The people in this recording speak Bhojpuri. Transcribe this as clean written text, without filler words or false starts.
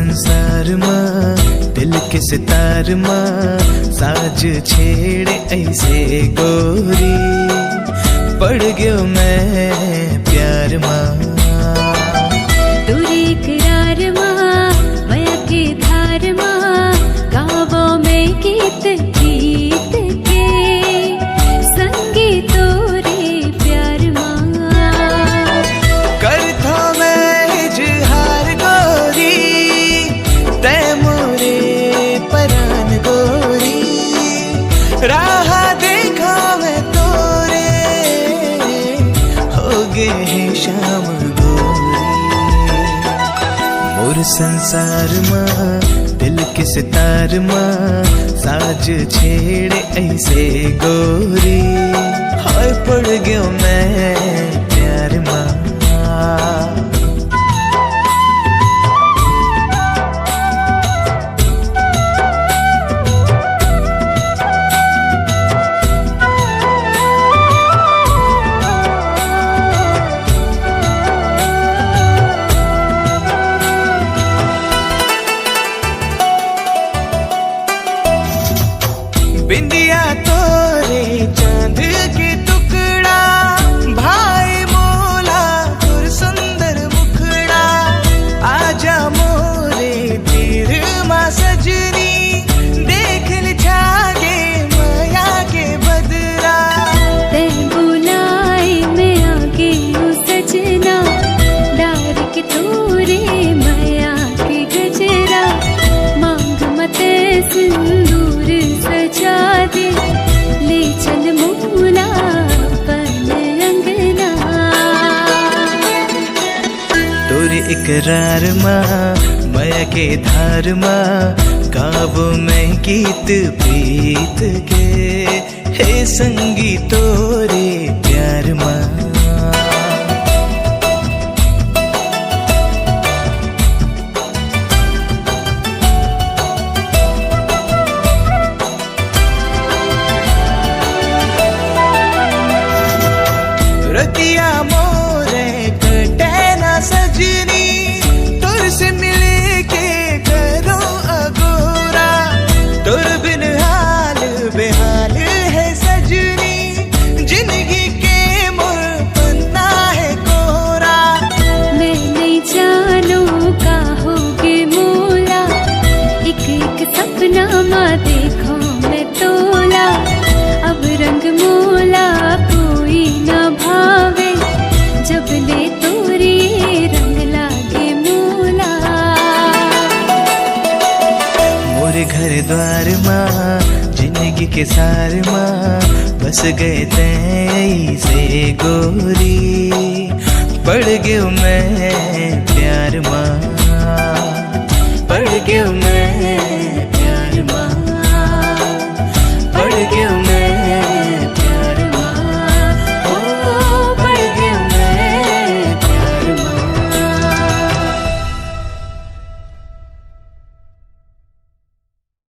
संसार माँ दिल के सितार माँ साज छेड़े ऐसे गोरी पड़ गयो मैं प्यार माँ। तुरी करार माँ माया की धार माँ गावों में गीत गीत के संगीत तोरे प्यार माँ। करता मैं इजहार गोरी तै मोरे परान गोरी राह देखा मैं तोरे हो गे है शाम गोरी। मोर संसार माँ दिल के सितार माँ साज छेड़े ऐसे गोरी हाय पड़ गयो मैं प्यार माँ। बिंदिया तोरे चांद के टुकड़ा भाई मोला तुर सुंदर मुखड़ा आजा मोरे तीर माँ सजनी देख ल जागे माया के बदरा। ते बुलाई मैं आगे हूँ सजना डार के तोरे माया के गजरा मांग मत सिंदूर सजा दे ले चल मोला पन अंगना। तोरे इकरार माँ माया के धार माँ गावो मैं गीत प्रीत के हे संगी तोरे प्यार माँ। रतिया मोरे कटे ना सजनी तुर से मिले के करो अगोरा तुर बिन हाल बेहाल है सजनी जिंदगी के मोर पन्ना है कोरा। मैं नहीं जानू का होगे मोला एक एक सपना माँ देखो मैं तोला अब रंग मोला कोई ना भावे जब ले तोरी रंग लागे मोला। मोरे घर द्वार माँ जिंदगी के सार माँ बस गए तै से गोरी पड़ गयो मैं प्यार माँ।